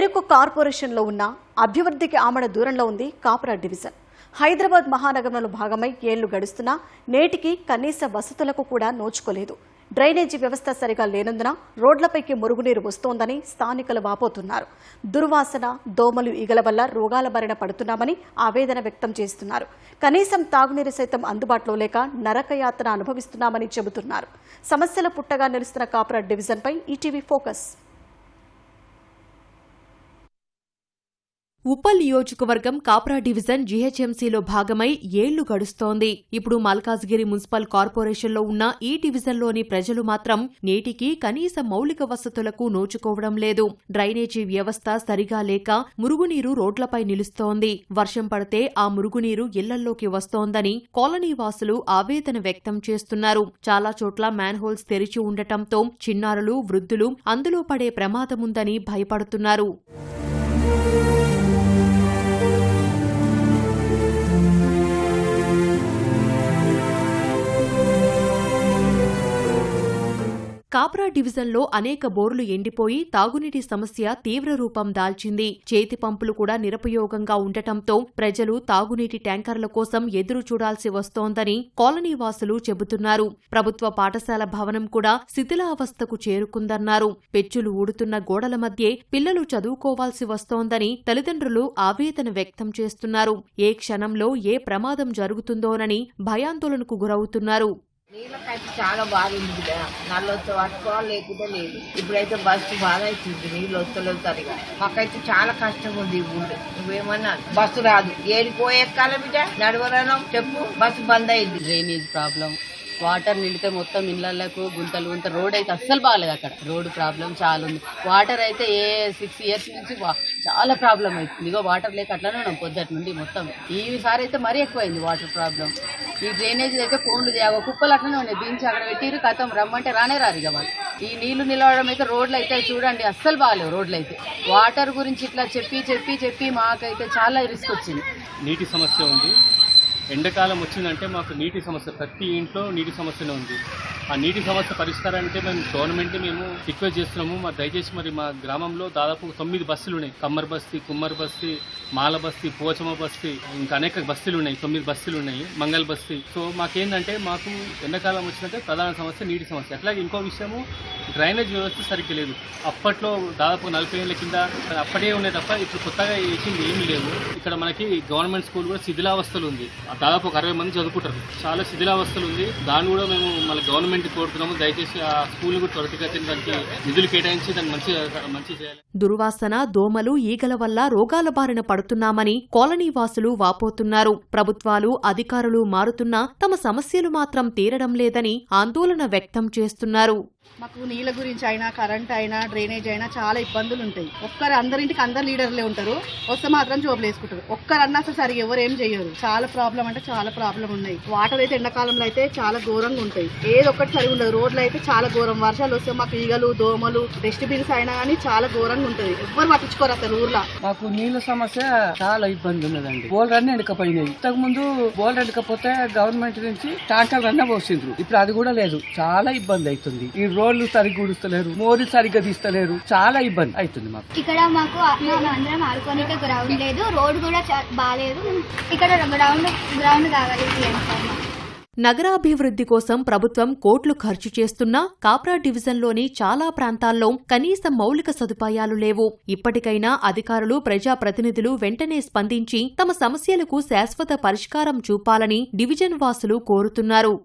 పేరుకు కార్పొరేషన్లో ఉన్న అభివృద్ధికి ఆమడ దూరంలో ఉంది కాప్రా డివిజన్. హైదరాబాద్ మహానగరంలో భాగమై ఏళ్లు గడుస్తున్నా నేటికి కనీస వసతులకు కూడా నోచుకోలేదు. డ్రైనేజీ వ్యవస్థ సరిగా లేనందున రోడ్లపైకి మురుగునీరు వస్తోందని స్థానికులు వాపోతున్నారు. దుర్వాసన, దోమలు, ఈగల వల్ల రోగాల బారిన పడుతున్నామని ఆవేదన వ్యక్తం చేస్తున్నారు. కనీసం తాగునీరు సైతం అందుబాటులో లేక నరకయాతన అనుభవిస్తున్నామని చెబుతున్నారు. సమస్యల పుట్టగా నిలుస్తున్న కాప్రా డివిజన్పై ఈటీవీ ఫోకస్. ఉప్పల్ నియోజకవర్గం కాప్రా డివిజన్ జీహెచ్ఎంసీలో భాగమై ఏళ్లు గడుస్తోంది. ఇప్పుడు మల్కాజ్గిరి మున్సిపల్ కార్పొరేషన్లో ఉన్న ఈ డివిజన్లోని ప్రజలు మాత్రం నేటికి కనీస మౌలిక వసతులకు నోచుకోవడం లేదు. డ్రైనేజీ వ్యవస్థ సరిగా లేక మురుగునీరు రోడ్లపై నిలుస్తోంది. వర్షం పడితే ఆ మురుగునీరు ఇళ్లల్లోకి వస్తోందని కాలనీ వాసులు ఆవేదన వ్యక్తం చేస్తున్నారు. చాలా చోట్ల మ్యాన్హోల్స్ తెరిచి ఉండటంతో చిన్నారులు, వృద్ధులు అందులో పడే ప్రమాదముందని భయపడుతున్నారు. కాప్రా డివిజన్లో అనేక బోర్లు ఎండిపోయి తాగునీటి సమస్య తీవ్ర రూపం దాల్చింది. చేతి పంపులు కూడా నిరుపయోగంగా ఉండటంతో ప్రజలు తాగునీటి ట్యాంకర్ల కోసం ఎదురు చూడాల్సి వస్తోందని కాలనీ వాసులు చెబుతున్నారు. ప్రభుత్వ పాఠశాల భవనం కూడా శిథిలావస్థకు చేరుకుందన్నారు. పెచ్చులు ఊడుతున్న గోడల మధ్యే పిల్లలు చదువుకోవాల్సి వస్తోందని తల్లిదండ్రులు ఆవేదన వ్యక్తం చేస్తున్నారు. ఏ క్షణంలో ఏ ప్రమాదం జరుగుతుందోనని భయాందోళనకు గురవుతున్నారు. నీళ్ళకైతే చాలా బాగుంది కదా, నల్లు వస్తే పట్టుకోవాలి, లేకుంటే లేదు. ఇప్పుడైతే బస్సు బాగా అవుతుంది, నీళ్ళు వస్తలేవు సరిగా. మాకైతే చాలా కష్టం ఉంది ఈ ఊళ్ళో. నువ్వేమన్నా బస్సు రాదు, ఏడిపోయే కాలం బిడ్డ నడవరను చెప్పు, బస్సు బంద్ అయింది. డ్రైనేజ్ ప్రాబ్లం, వాటర్ నిండితే మొత్తం ఇళ్లకు గుంతలు గుంత. రోడ్ అయితే అస్సలు బాగాలేదు, అక్కడ రోడ్డు ప్రాబ్లం చాలా ఉంది. వాటర్ అయితే 6 years నుంచి చాలా ప్రాబ్లం అవుతుంది. ఇగో వాటర్ లేక అట్లానే ఉన్నాం పొద్దుటి నుండి మొత్తం. ఈసారి అయితే మరీ ఎక్కువైంది వాటర్ ప్రాబ్లం. ఈ డ్రైనేజ్ అయితే ఫోన్లు కుప్పలు అట్లనే ఉన్నాయి, దించి అక్కడ పెట్టిరు, కథం రమ్మంటే రానే రారు ఇక వాళ్ళు. ఈ నీళ్లు నిలవడం అయితే రోడ్లు అయితే చూడండి అస్సలు బాగాలేవు. రోడ్లు అయితే వాటర్ గురించి ఇట్లా చెప్పి మాకైతే చాలా రిస్క్ వచ్చింది. నీటి సమస్య ఉంది. ఎండాకాలం వచ్చిందంటే మాకు నీటి సమస్య, ప్రతి ఇంట్లో నీటి సమస్యనే ఉంది. ఆ నీటి సమస్య పరిష్కారానికి మేము గవర్నమెంట్ని రిక్వెస్ట్ చేస్తున్నాము. దయచేసి మా గ్రామంలో దాదాపు 9 బస్తీలు ఉన్నాయి. కమ్మర్ బస్తీ, కుమ్మర్ బస్తీ, మాల బస్తీ, పోచమ్మ బస్తీ, ఇంకా అనేక బస్తీలు ఉన్నాయి. 9 బస్తీలు ఉన్నాయి, మంగళ బస్తీ. సో మాకేంటంటే మాకు ఎండాకాలం వచ్చినట్టే ప్రధాన సమస్య నీటి సమస్య. అట్లాగే ఇంకో విషయము, డ్రైనేజ్ వ్యవస్థ సరిగ్గా లేదు. అప్పట్లో దాదాపు 40 ఏళ్ల కింద అప్పటే ఉన్నాయి తప్ప ఇప్పుడు కొత్తగా వేసింది ఏమీ లేదు. ఇక్కడ మనకి గవర్నమెంట్ స్కూల్ కూడా శిథిలావస్థలు ఉంది. దాదాపు 60 మంది చదువుకుంటారు. చాలా శిథిలావస్థలు ఉంది. దాన్ని కూడా మేము మన గవర్నమెంట్ కోరుతున్నాము. దయచేసి ఆ స్కూల్ కూడా త్వరితగతిన దానికి నిధులు కేటాయించి దాన్ని మంచి చేయాలి. దుర్వాసన, దోమలు, ఈగల వల్ల రోగాల బారిన పడుతున్నామని కాలనీ వాసులు వాపోతున్నారు. ప్రభుత్వాలు, అధికారులు మారుతున్నా తమ సమస్యలు మాత్రం తీరడం లేదని ఆందోళన వ్యక్తం చేస్తున్నారు. మాకు నీళ్ళ గురించి అయినా, కరెంట్ అయినా, డ్రైనేజ్ అయినా చాలా ఇబ్బందులు ఉంటాయి. అందరింటికి అందరు లీడర్లే ఉంటారు, వస్తే మాత్రం జోబులు వేసుకుంటారు. ఒక్కరన్నా అసలు సరిగా ఎవరు ఏం చేయరు. చాలా ప్రాబ్లం అంటే చాలా ప్రాబ్లం ఉన్నాయి. వాటర్ అయితే ఎండాకాలంలో అయితే చాలా ఘోరంగా ఉంటాయి. ఏదో ఒక్కటి సరిగా ఉండదు. రోడ్లు అయితే చాలా ఘోరం. వర్షాలు వస్తే మాకు ఈగలు, దోమలు, డస్ట్ బిన్స్ అయినా కానీ చాలా ఘోరంగా ఉంటుంది. ఎవ్వరు పట్టించుకోరు అసలు ఊర్లో. మాకు నీళ్ళ సమస్య చాలా ఇబ్బంది ఉన్నదండి. బోల్ రన్ ఎండకపోయినాయి. ఇంతకు ముందు బోల్ ఎండకపోతే గవర్నమెంట్ నుంచి ట్యాంకర్ రన్న పోసిండ్రు. ఇప్పుడు అది కూడా లేదు. చాలా ఇబ్బంది అవుతుంది. ఈ రోడ్లు సరిగ్గా ఉడుస్తలేరు, మోరీ సరిగ్గా తీస్తలేరు. చాలా ఇబ్బంది అవుతుంది మాకు. ఇక్కడ మాకు అందరం ఆడుకోనికే గ్రౌండ్ లేదు, రోడ్ కూడా బాగాలేదు. ఇక్కడ గ్రౌండ్ కావాలి. నగరాభివృద్ధి కోసం ప్రభుత్వం కోట్లు ఖర్చు చేస్తున్నా కాప్రా డివిజన్లోని చాలా ప్రాంతాల్లో కనీస మౌలిక సదుపాయాలు లేవు. ఇప్పటికైనా అధికారులు, ప్రజాప్రతినిధులు వెంటనే స్పందించి తమ సమస్యలకు శాశ్వత పరిష్కారం చూపాలని డివిజన్ వాసులు కోరుతున్నారు.